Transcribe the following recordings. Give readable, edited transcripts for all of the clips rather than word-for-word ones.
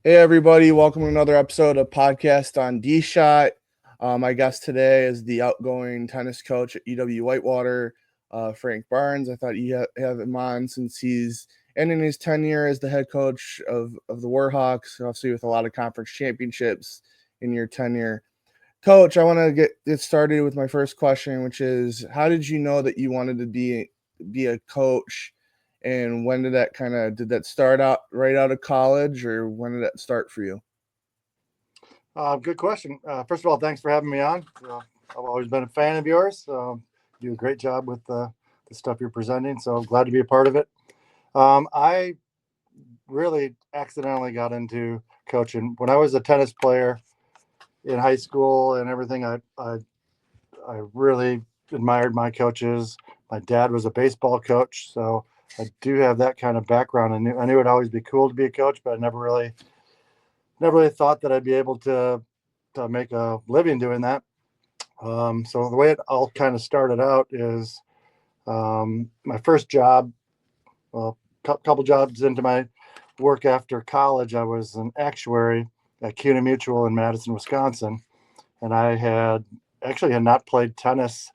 Hey everybody, welcome to another episode of Podcast on D-Shot. My guest today is the outgoing tennis coach at UW-Whitewater, Frank Barnes. I thought you have him on since he's ending his tenure as the head coach of the Warhawks, obviously with a lot of conference championships in your tenure. Coach, I want to get started with my first question, which is, how did you know that you wanted to be a coach? And when did that start out right out of college, or when did that start for you? Good question. First of all, thanks for having me on. I've always been a fan of yours. You do a great job with the stuff you're presenting, so glad to be a part of it. I really accidentally got into coaching when I was a tennis player in high school and everything. I really admired my coaches. My dad was a baseball coach, so I do have that kind of background. I knew it'd always be cool to be a coach, but I never really thought that I'd be able to make a living doing that. So the way it all kind of started out is my first job. Well, couple jobs into my work after college, I was an actuary at CUNA Mutual in Madison, Wisconsin, and I had not played tennis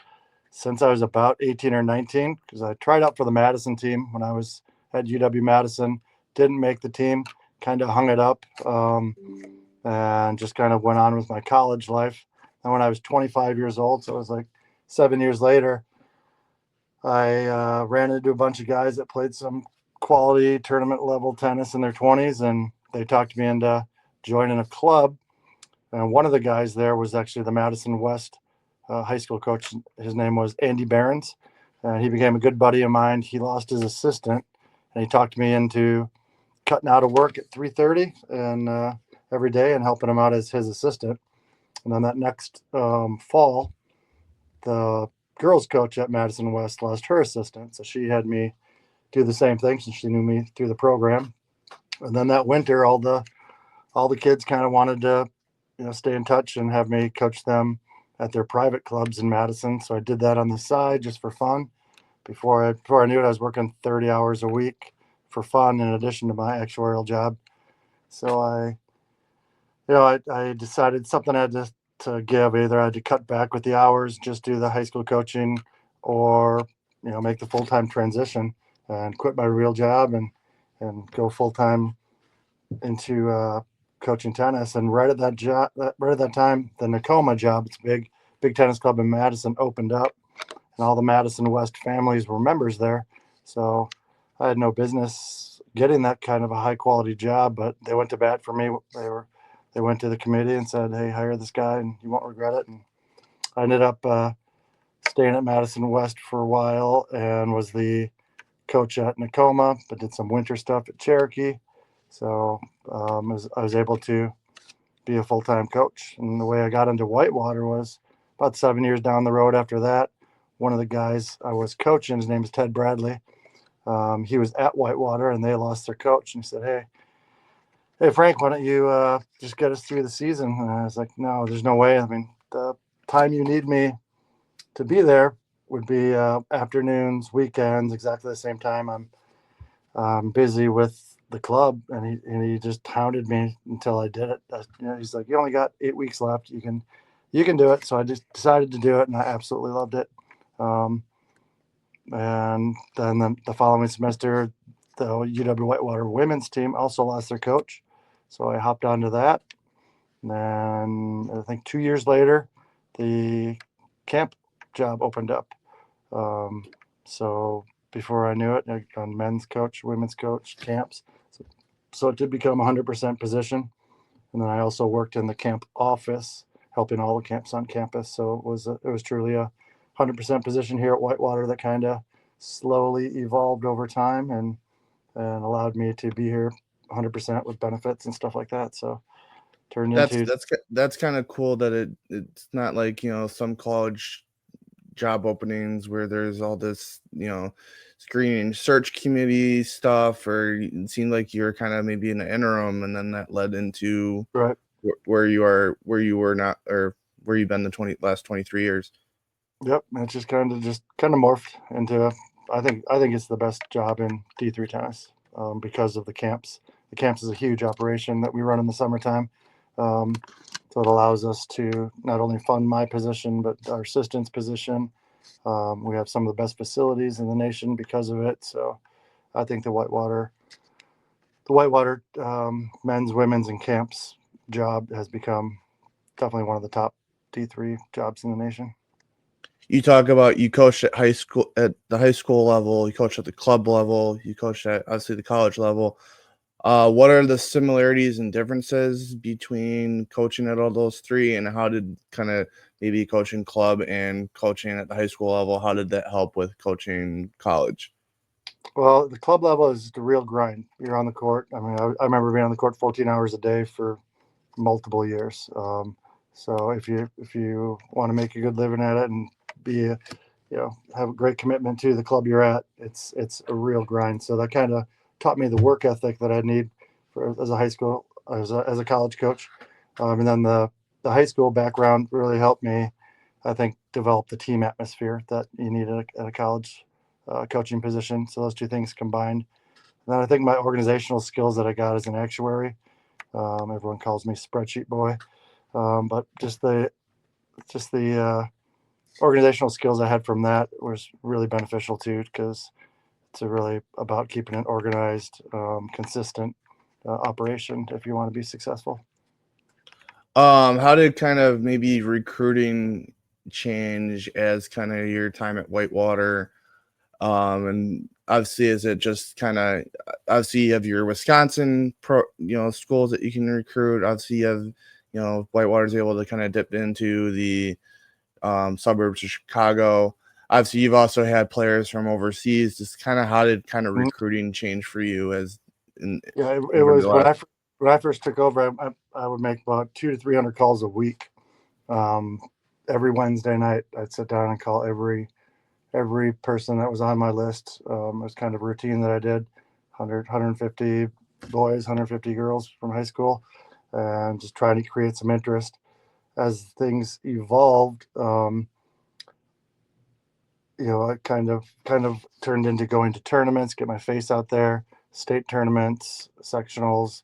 since I was about 18 or 19 because I tried out for the Madison team when I was at UW Madison. Didn't make the team, kind of hung it up, and just kind of went on with my college life. And when I was 25 years old, so it was like 7 years later, I ran into a bunch of guys that played some quality tournament level tennis in their 20s, and they talked me into joining a club. And one of the guys there was actually the Madison West high school coach. His name was Andy Behrens, and he became a good buddy of mine. He lost his assistant, and he talked me into cutting out of work at 3:30 and every day and helping him out as his assistant. And then that next fall, the girls coach at Madison West lost her assistant, so she had me do the same thing since she knew me through the program. And then that winter, all the kids kind of wanted to, stay in touch and have me coach them at their private clubs in Madison. So I did that on the side just for fun. Before I knew it, I was working 30 hours a week for fun in addition to my actuarial job. So I decided something had to give. Either I had to cut back with the hours, just do the high school coaching, or make the full time transition and quit my real job and go full time into coaching tennis. And right at that time, the Nakoma job, it's a big tennis club in Madison, opened up, and all the Madison West families were members there. So I had no business getting that kind of a high quality job, but they went to bat for me. They went to the committee and said, "Hey, hire this guy, and you won't regret it." And I ended up staying at Madison West for a while and was the coach at Nakoma, but did some winter stuff at Cherokee. So I was able to be a full time coach. And the way I got into Whitewater was about 7 years down the road after that. One of the guys I was coaching, his name is Ted Bradley. He was at Whitewater and they lost their coach. And he said, Hey, Frank, why don't you just get us through the season? And I was like, no, there's no way. I mean, the time you need me to be there would be afternoons, weekends, exactly the same time I'm busy with the club. And he just hounded me until I did it. He's like, you only got 8 weeks left. You can do it. So I just decided to do it, and I absolutely loved it. Um, and then the following semester, the UW-Whitewater women's team also lost their coach. So I hopped onto that. And then I think 2 years later, the camp job opened up. Um, so before I knew it, I on men's coach, women's coach, camps. So it did become a 100% position. And then I also worked in the camp office, helping all the camps on campus. So it was truly a 100% position here at Whitewater that kind of slowly evolved over time and allowed me to be here 100% with benefits and stuff like that. So turned That's into that's that's kind of cool that it's not like some college job openings where there's all this screening search committee stuff, or it seemed like you were kind of maybe in an interim, and then that led into right. where you were not, or where you've been the last 23 years. Yep, it's just kind of morphed into. I think it's the best job in D3 tennis because of the camps the camps is a huge operation that we run in the summertime. So it allows us to not only fund my position, but our assistant's position. We have some of the best facilities in the nation because of it. So I think the Whitewater men's, women's, and camps job has become definitely one of the top D3 jobs in the nation. You talk about you coach at the high school level, you coach at the club level, you coach at obviously the college level. What are the similarities and differences between coaching at all those three, and how did kind of maybe coaching club and coaching at the high school level, how did that help with coaching college? Well, the club level is the real grind. You're on the court. I mean, I remember being on the court 14 hours a day for multiple years. So if you want to make a good living at it and be a, have a great commitment to the club you're at, it's a real grind. So that kind of taught me the work ethic that I need for as a high school as a college coach. And then the high school background really helped me, I think, develop the team atmosphere that you need at a college coaching position. So those two things combined. And then I think my organizational skills that I got as an actuary. Everyone calls me spreadsheet boy, but just the organizational skills I had from that was really beneficial too, because it's really about keeping an organized, consistent operation if you want to be successful. How did kind of maybe recruiting change as kind of your time at Whitewater? And obviously, is it just kind of obviously you have your Wisconsin schools that you can recruit. Obviously, you have Whitewater's able to kind of dip into the suburbs of Chicago. Obviously, you've also had players from overseas. Just kind of how did kind of Mhm. recruiting change for you as in Yeah, it over the was last? when I first took over. I would make about 200 to 300 calls a week. Um, every Wednesday night, I'd sit down and call every person that was on my list. It was kind of a routine that I did 150 boys, 150 girls from high school, and just trying to create some interest. As things evolved, I kind of turned into going to tournaments, get my face out there, state tournaments, sectionals,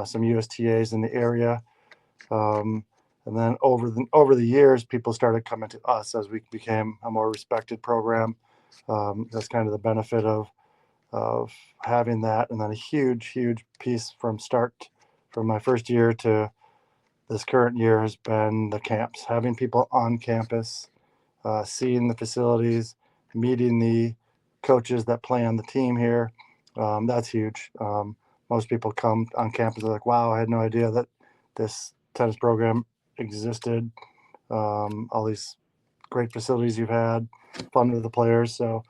some USTAs in the area. Um, and then over the years, people started coming to us as we became a more respected program. That's kind of the benefit of having that, and then a huge piece from my first year to this current year has been the camps, having people on campus, seeing the facilities, meeting the coaches that play on the team here. That's huge. Most people come on campus, they're like, "Wow, I had no idea that this tennis program existed." All these great facilities you've had, fun with the players. So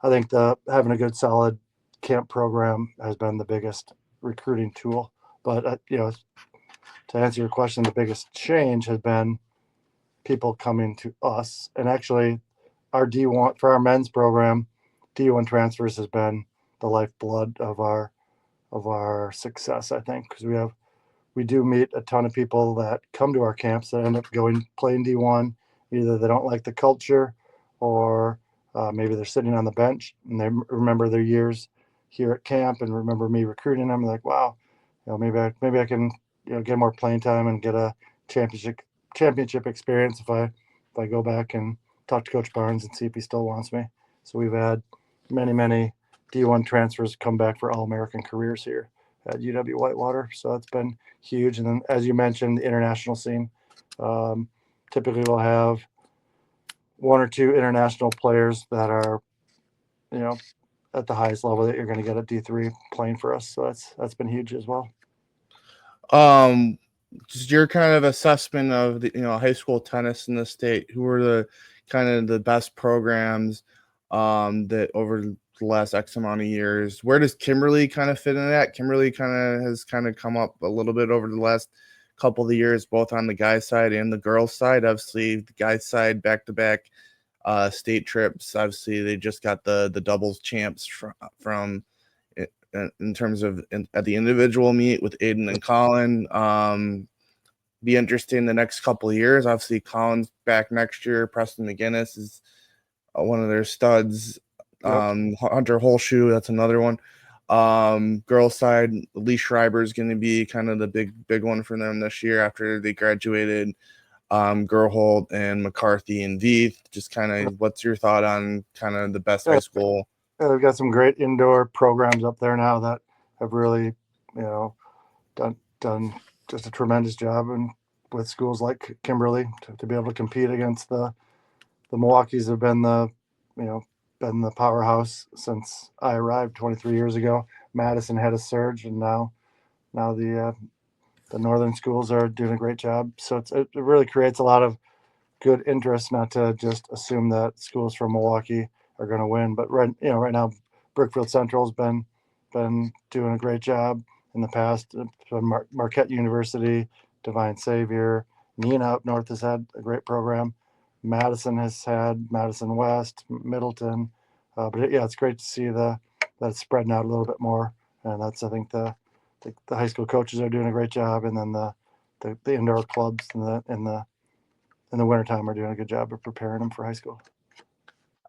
I think having a good solid camp program has been the biggest recruiting tool. But to answer your question, the biggest change has been people coming to us. And actually, our D1 for our men's program, D1 transfers has been the lifeblood of our success. I think because we do meet a ton of people that come to our camps that end up going playing D1. Either they don't like the culture, or maybe they're sitting on the bench and they remember their years here at camp and remember me recruiting them. Like, wow, maybe I can get more playing time and get a championship experience if I go back and talk to Coach Barnes and see if he still wants me. So we've had many D1 transfers come back for All American careers here at UW-Whitewater. So it's been huge. And then, as you mentioned, the international scene. Typically, we'll have one or two international players that are, you know, at the highest level that you're going to get at D3 playing for us. So that's been huge as well. Um, just your kind of assessment of the high school tennis in the state. Who are the kind of the best programs that over the last X amount of years? Where does Kimberly kind of fit in that? Kimberly kind of has kind of come up a little bit over the last couple of years, both on the guys side and the girls side. Obviously, the guys side back to back state trips. Obviously, they just got the doubles champs from in terms of at the individual meet with Aiden and Colin. Be interesting the next couple of years. Obviously, Colin's back next year. Preston McGinnis is one of their studs. Yep. Hunter Holshoe, that's another one. Girls side, Lee Schreiber is going to be kind of the big one for them this year after they graduated. Gerhold and McCarthy and Veith. Just kind of, what's your thought on kind of the best high Yeah, school? they've got some great indoor programs up there now that have really, you know, done just a tremendous job, and with schools like Kimberly to be able to compete against the Milwaukee's have been you know, been the powerhouse since I arrived 23 years ago. Madison had a surge, and now the northern schools are doing a great job. So it really creates a lot of good interest, not to just assume that schools from Milwaukee are going to win. But right now, Brookfield Central's been doing a great job in the past. Marquette University, Divine Savior, Neenah up north has had a great program. Madison has had Madison West, Middleton, but it's great to see that it's spreading out a little bit more. And that's, I think, the high school coaches are doing a great job, and then the indoor clubs in the wintertime are doing a good job of preparing them for high school.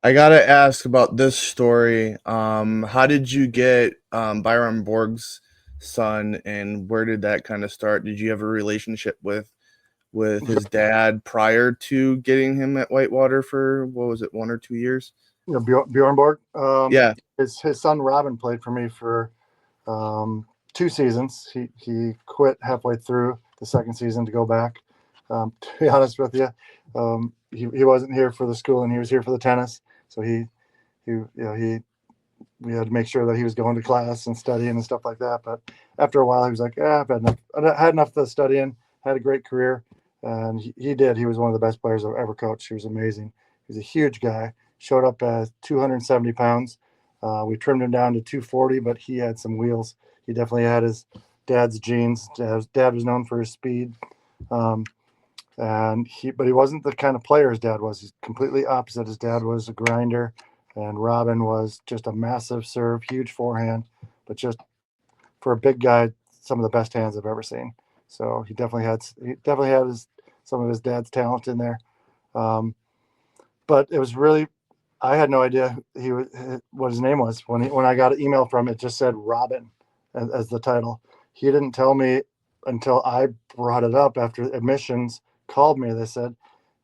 I gotta ask about this story. How did you get Byron Borg's son, and where did that kind of start? Did you have a relationship with his dad prior to getting him at Whitewater for, what was it, 1 or 2 years? Bjorn Borg, Yeah. his son Robin played for me for 2 seasons. He quit halfway through the second season to go back. To be honest with you, he wasn't here for the school, and he was here for the tennis. So he we had to make sure that he was going to class and studying and stuff like that. But after a while, he was like, "Yeah, I've had enough. I had enough of the studying. Had a great career." And he did. He was one of the best players I've ever coached. He was amazing. He was a huge guy. Showed up at 270 pounds. We trimmed him down to 240, but he had some wheels. He definitely had his dad's genes. His dad was known for his speed. Um, but he wasn't the kind of player his dad was. He's completely opposite. His dad was a grinder, and Robin was just a massive serve, huge forehand, but just for a big guy, some of the best hands I've ever seen. So he definitely had some of his dad's talent in there. Um, but it was really, I had no idea what his name was when I got an email from him. It just said Robin as the title. He didn't tell me until I brought it up after admissions called me. They said,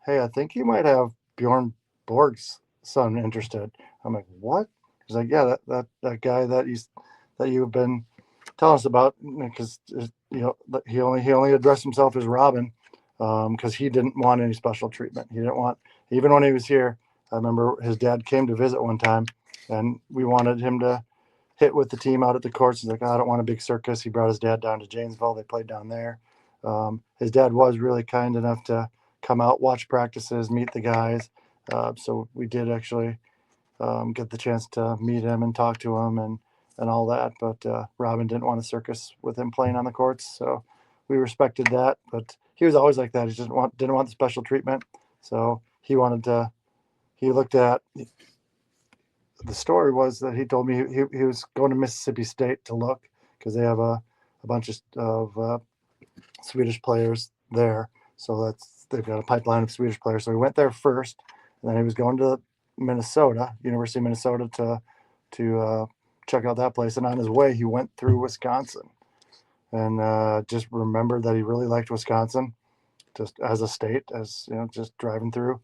"Hey, I think you might have Bjorn Borg's son interested." I'm like, "What?" He's like, "Yeah, that guy that you've been telling us about, because he only addressed himself as Robin, because he didn't want any special treatment. He didn't want, even when he was here. I remember his dad came to visit one time, and we wanted him to hit with the team out at the courts. He's like, "Oh, I don't want a big circus." He brought his dad down to Janesville. They played down there. His dad was really kind enough to come out, watch practices, meet the guys. So we did actually get the chance to meet him and talk to him and all that. But Robin didn't want a circus with him playing on the courts, so we respected that. But he was always like that. He just didn't want the special treatment. So he wanted to. He looked at, the story was that he told me he was going to Mississippi State to look, because they have a bunch of Swedish players there. So they've got a pipeline of Swedish players. So he went there first, and then he was going to Minnesota, University of Minnesota, to check out that place. And on his way, he went through Wisconsin, and just remembered that he really liked Wisconsin, just as a state, as just driving through.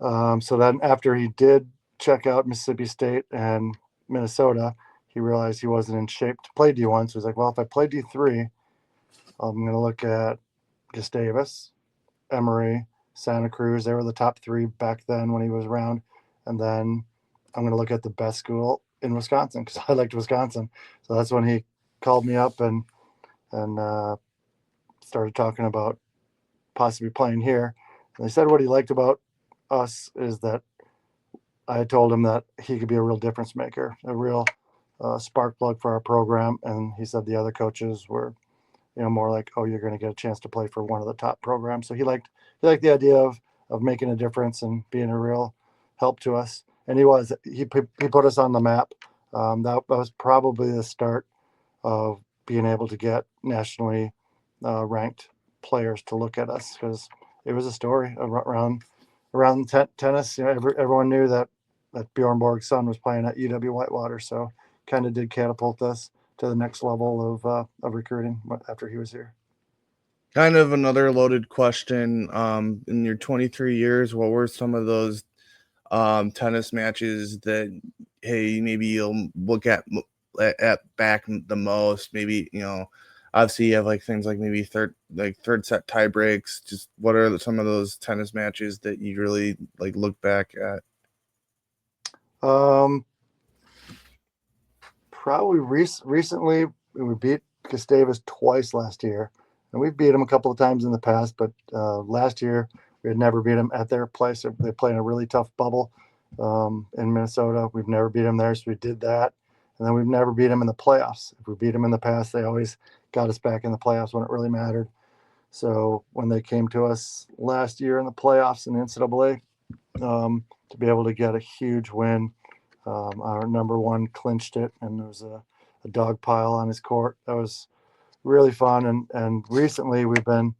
So then after he did check out Mississippi State and Minnesota, he realized he wasn't in shape to play D1. So he's like, "Well, if I play D3, I'm going to look at Gustavus, Emory, Santa Cruz. They were the top three back then when he was around. And then I'm going to look at the best school in Wisconsin, because I liked Wisconsin." So that's when he called me up and started talking about possibly playing here. And they said what he liked about us is that I told him that he could be a real difference maker, a real spark plug for our program. And he said the other coaches were, more like, "Oh, you're going to get a chance to play for one of the top programs." So he liked the idea of making a difference and being a real help to us. And he put us on the map. That was probably the start of being able to get nationally ranked players to look at us, because it was a story around tennis. Everyone knew that Bjorn Borg's son was playing at UW-Whitewater. So kind of did catapult us to the next level of recruiting after he was here. Kind of another loaded question. In your 23 years, what were some of those tennis matches that, hey, maybe you'll look at back the most? Maybe, obviously you have like things like maybe third set tie breaks. Just what are some of those tennis matches that you really like look back at? Um, Probably recently we beat Gustavus twice last year, and we've beat them a couple of times in the past. But last year we had never beat them at their place. They play in a really tough bubble in Minnesota. We've never beat them there, so we did that. And then we've never beat them in the playoffs. If we beat them in the past, they always got us back in the playoffs when it really mattered. So when they came to us last year in the playoffs in the NCAA, to be able to get a huge win. Our number one clinched it, and there was a dog pile on his court. That was really fun. And recently, we've been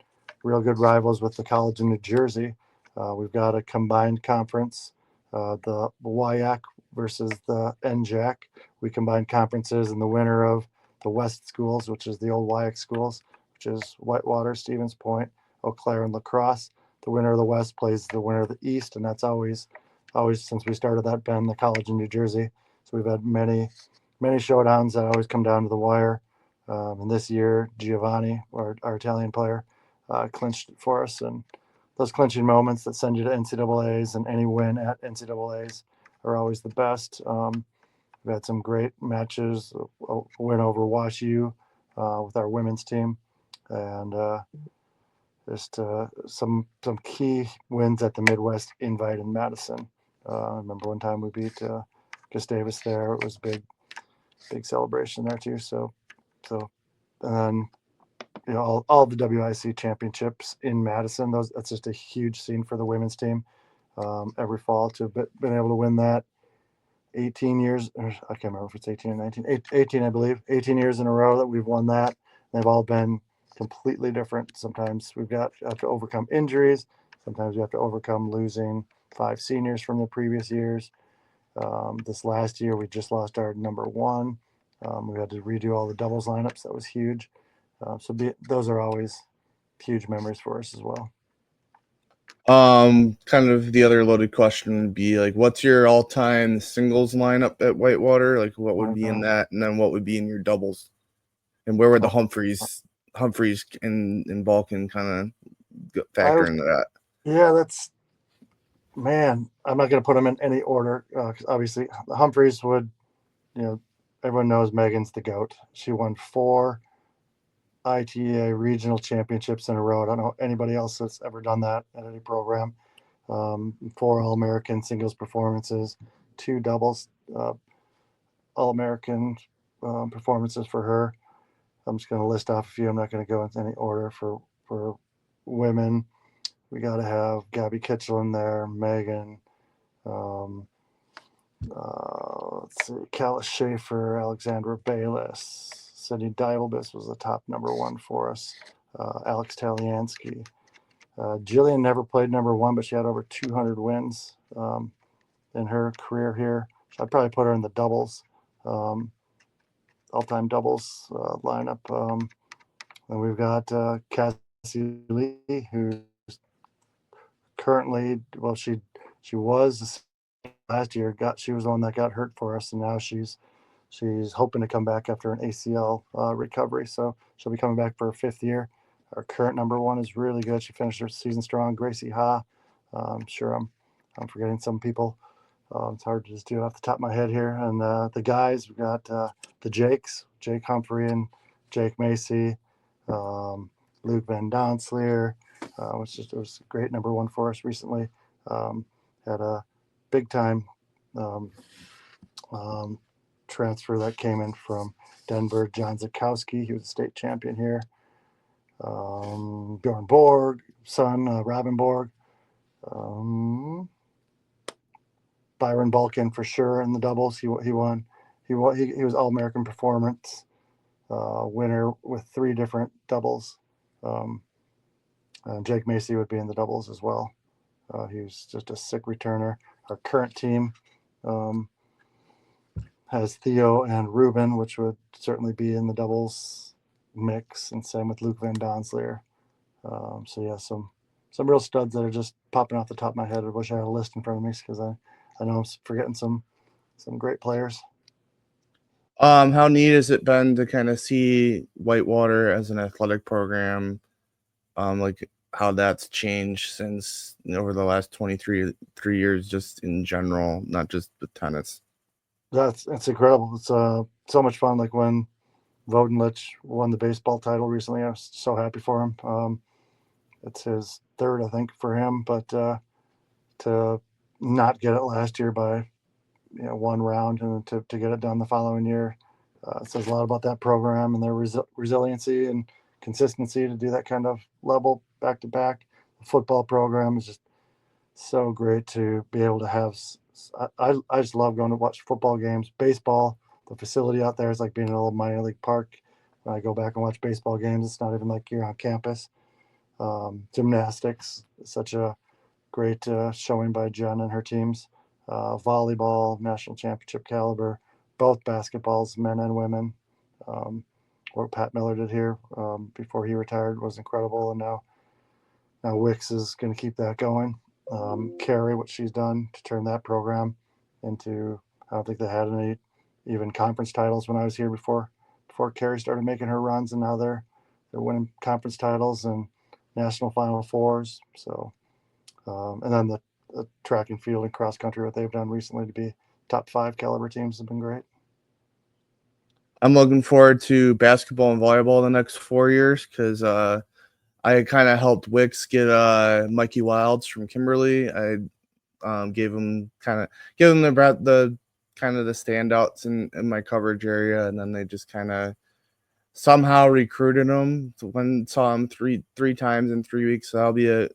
real good rivals with the college in New Jersey. We've got a combined conference, the WIAC versus the NJAC. We combined conferences, and the winner of the West schools, which is the old WIAC schools, which is Whitewater, Stevens Point, Eau Claire, and La Crosse. The winner of the West plays the winner of the East, and that's always since we started that been the college in New Jersey. So we've had many showdowns that always come down to the wire. And this year, Giovanni, our Italian player, clinched it for us. And those clinching moments that send you to NCAAs and any win at NCAAs are always the best. We've had some great matches, a win over WashU with our women's team, and just some key wins at the Midwest Invite in Madison. I remember one time we beat Gustavus there. It was a big celebration there too. So and then all the WIC championships in Madison. That's just a huge scene for the women's team. Every fall to been able to win that 18 years. I can't remember if it's 18 or 19. 18, I believe. 18 years in a row that we've won that. They've all been completely different. Sometimes have to overcome injuries. Sometimes we have to overcome losing 5 seniors from the previous years. This last year, we just lost our number one. We had to redo all the doubles lineups. That was huge. Those are always huge memories for us as well. Kind of the other loaded question would be like, what's your all-time singles lineup at Whitewater? Like, what would be in that, and then what would be in your doubles, and where would the Humphreys and Balkan kind of factor into that? Yeah, man. I'm not going to put them in any order because obviously the Humphreys would, everyone knows Megan's the GOAT. She won 4 ITA regional championships in a row. I don't know anybody else that's ever done that at any program. 4 All-American singles performances, 2 doubles All-American performances for her. I'm just going to list off a few. I'm not going to go into any order for women. We got to have Gabby Kitchell in there, Megan. Let's see, Calla Schaefer, Alexandra Bayless, Sydney Divalbus was the top number 1 for us. Alex Taliansky. Jillian never played number 1, but she had over 200 wins in her career here. So I'd probably put her in the doubles, all-time doubles lineup. And we've got Cassie Lee, who's currently, she was last year. She was the one that got hurt for us, and now she's hoping to come back after an ACL recovery. So she'll be coming back for her 5th year. Our current number 1 is really good. She finished her season strong. Gracie Ha. I'm sure I'm forgetting some people. It's hard to just do it off the top of my head here. And the guys, we've got the Jakes, Jake Humphrey and Jake Macy, Luke Van Donsleer, which was a great number 1 for us recently. Had a big time transfer that came in from Denver, John Zakowski. He was a state champion here. Bjorn Borg, son, Robin Borg. Byron Balkan for sure in the doubles. He won. He was All-American Performance winner with 3 different doubles. Jake Macy would be in the doubles as well. He was just a sick returner. Our current team has Theo and Ruben, which would certainly be in the doubles mix, and same with Luke Van Donsleer. So yeah, some real studs that are just popping off the top of my head. I wish I had a list in front of me because I know I'm forgetting some great players. How neat has it been to kind of see Whitewater as an athletic program? Like how that's changed since over the last 3 years, just in general, not just with tennis. It's incredible. It's so much fun. Like when Vodenlich won the baseball title recently, I was so happy for him. It's his third, I think, for him, but to not get it last year by one round and to get it done the following year, it says a lot about that program and their resiliency and consistency to do that kind of level back to back. The football program is just so great to be able to have. I just love going to watch football games. Baseball, the facility out there is like being in a little minor league park. When I go back and watch baseball games, it's not even like you're on campus. Gymnastics, such a great showing by Jen and her teams. Volleyball, national championship caliber. Both basketballs, men and women. What Pat Miller did here before he retired was incredible, and now Wicks is going to keep that going. Carrie, what she's done to turn that program into, I don't think they had any even conference titles when I was here before Carrie started making her runs, and now they're winning conference titles and national Final Fours. So, and then the track and field and cross country, what they've done recently to be top 5 caliber teams has been great. I'm looking forward to basketball and volleyball the next 4 years because I kind of helped Wicks get Mikey Wilds from Kimberly. I gave him the kind of the standouts in my coverage area, and then they just kind of somehow recruited him. Saw him three times in 3 weeks. So that'll be a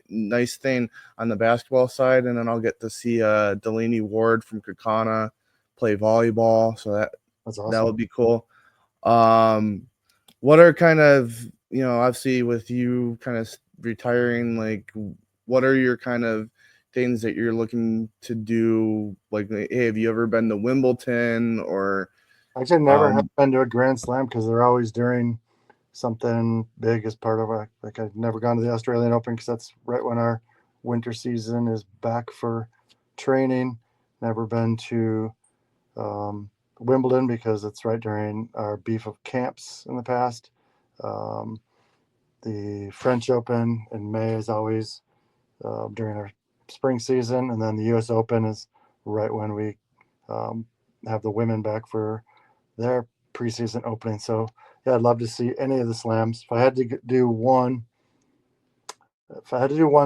nice thing on the basketball side, and then I'll get to see Delaney Ward from Kakana play volleyball. So That's awesome. that would be cool. What are kind of, obviously with you kind of retiring, like what are your kind of things that you're looking to do? Like, hey, have you ever been to Wimbledon or Actually, never have been to a Grand Slam because they're always during something big as part of like I've never gone to the Australian Open because that's right when our winter season is back for training. Never been to Wimbledon because it's right during our beef of camps in the past. Um, the French Open in May is always during our spring season, and then the U.S. Open is right when we have the women back for their preseason opening. So yeah, I'd love to see any of the slams. If I had to do one,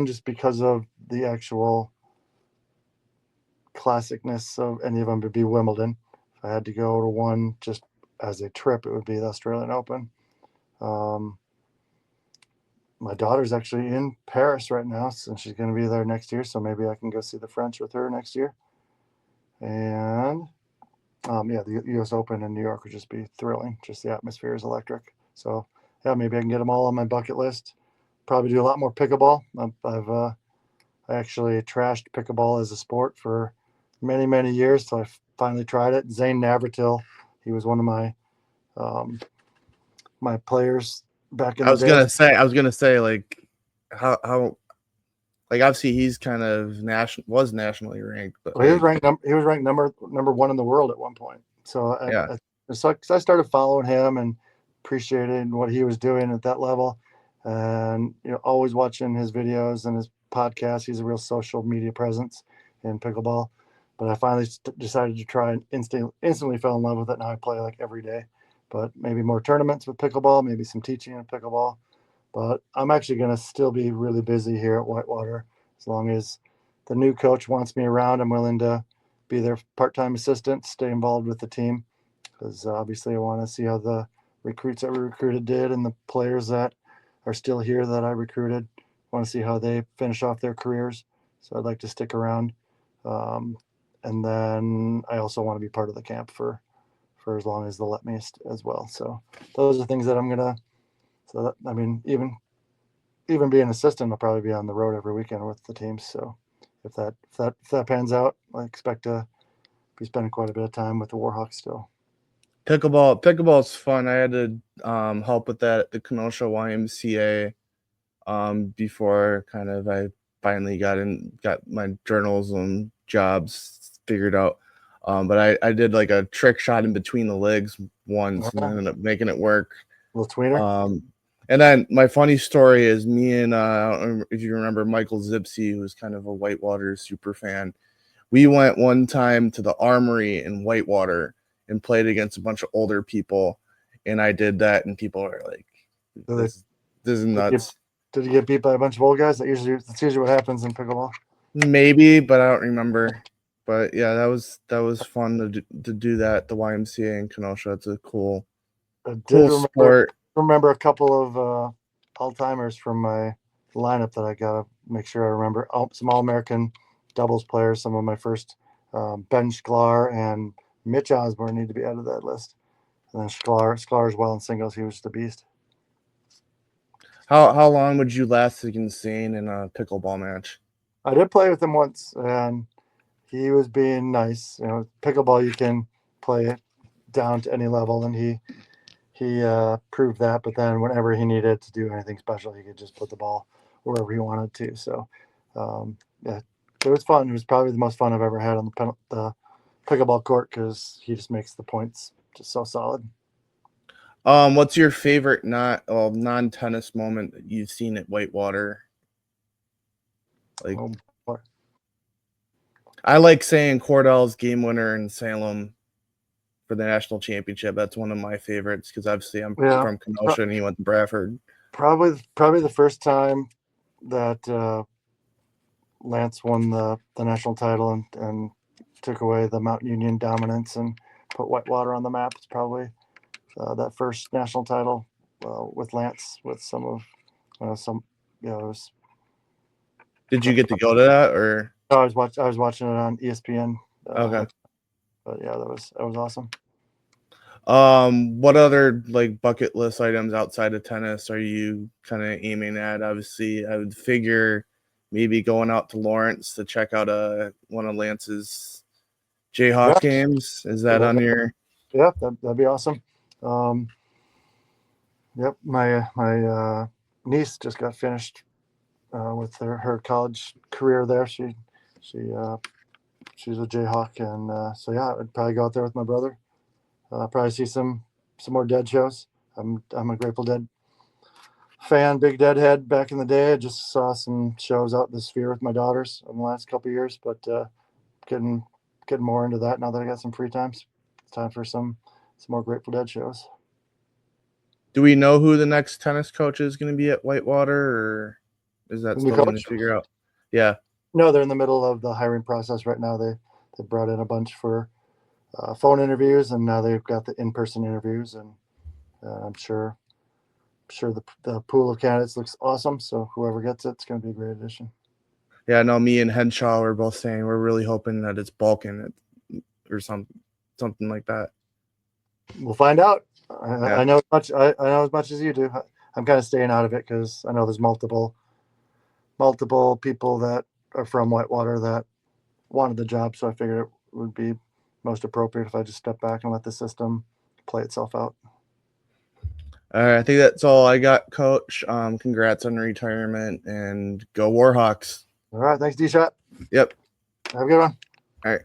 just because of the actual classicness of any of them, would be Wimbledon. If I had to go to one just as a trip, it would be the Australian Open. My daughter's actually in Paris right now, and she's going to be there next year. So maybe I can go see the French with her next year. And yeah, the U.S. Open in New York would just be thrilling. Just the atmosphere is electric. So yeah, maybe I can get them all on my bucket list. Probably do a lot more pickleball. I actually trashed pickleball as a sport for many years, so I finally tried it. Zane Navratil, he was one of my players back in I the was day. gonna say like how like obviously he's kind of nationally ranked, but Well, he was like ranked number one in the world at one point. So yeah. I started following him and appreciating what he was doing at that level, and always watching his videos and his podcasts. He's a real social media presence in pickleball. But I finally decided to try and instantly fell in love with it. Now I play like every day, but maybe more tournaments with pickleball, maybe some teaching of pickleball. But I'm actually going to still be really busy here at Whitewater as long as the new coach wants me around. I'm willing to be their part-time assistant, stay involved with the team, because obviously I want to see how the recruits that we recruited did and the players that are still here that I recruited. I want to see how they finish off their careers. So I'd like to stick around. And then I also want to be part of the camp for as long as they'll let me as well. So those are things that I'm gonna. So that, I mean, even being an assistant, I'll probably be on the road every weekend with the teams. So if that pans out, I expect to be spending quite a bit of time with the Warhawks still. Pickleball is fun. I had to help with that at the Kenosha YMCA before kind of I finally got my journalism jobs figured out. But I did like a trick shot in between the legs once and ended up making it work. Little tweener. And then my funny story is me and I don't know if you remember Michael Zipsey, who was kind of a Whitewater super fan. We went one time to the Armory in Whitewater and played against a bunch of older people, and I did that, and people were like, "This is nuts." Did you get beat by a bunch of old guys? That's usually what happens in pickleball. Maybe, but I don't remember. But yeah, that was fun to do that at the YMCA in Kenosha. It's a cool sport. Remember a couple of all-timers from my lineup that I gotta make sure I remember. Some All-American doubles players. Some of my first Ben Sklar and Mitch Osborne need to be added to that list. And then Sklar as well in singles. He was just a beast. How long would you last insane in a pickleball match? I did play with him once, and he was being nice. You know, pickleball you can play it down to any level, and he proved that. But then whenever he needed to do anything special, he could just put the ball wherever he wanted to. So yeah, it was fun. It was probably the most fun I've ever had on the pickleball court because he just makes the points just so solid. What's your favorite non-tennis moment that you've seen at Whitewater? Like, I like saying Cordell's game winner in Salem for the national championship. That's one of my favorites because obviously I'm from Kenosha and he went to Bradford. Probably the first time that Lance won the national title and took away the Mount Union dominance and put Whitewater on the map. It's probably that first national title with Lance with some of it was. Did you get to go to that or? No, I was watching it on ESPN. Okay. But yeah, that was awesome. What other like bucket list items outside of tennis are you kind of aiming at? Obviously, I would figure maybe going out to Lawrence to check out one of Lance's Jayhawk games. Is that on your? Yeah, that'd be awesome. Yep, my niece just got finished with her college career there. She's a Jayhawk, and so yeah, I'd probably go out there with my brother. Probably see some more Dead shows. I'm a Grateful Dead fan, big Deadhead back in the day. I just saw some shows out in the Sphere with my daughters in the last couple of years, but getting more into that now that I got some free times. It's time for some more Grateful Dead shows. Do we know who the next tennis coach is going to be at Whitewater, or is that still going to figure out? Yeah. No, they're in the middle of the hiring process right now. They brought in a bunch for phone interviews, and now they've got the in-person interviews, and I'm sure the pool of candidates looks awesome. So whoever gets it's going to be a great addition. Yeah, no, me and Henshaw were both saying we're really hoping that it's Balkan or something like that. We'll find out. I know as much as you do. I'm kind of staying out of it because I know there's multiple people that are from Whitewater that wanted the job. So I figured it would be most appropriate if I just step back and let the system play itself out. All right, I think that's all I got, Coach. Congrats on retirement and go Warhawks. All right, thanks, D-Shot. Yep. Have a good one. All right.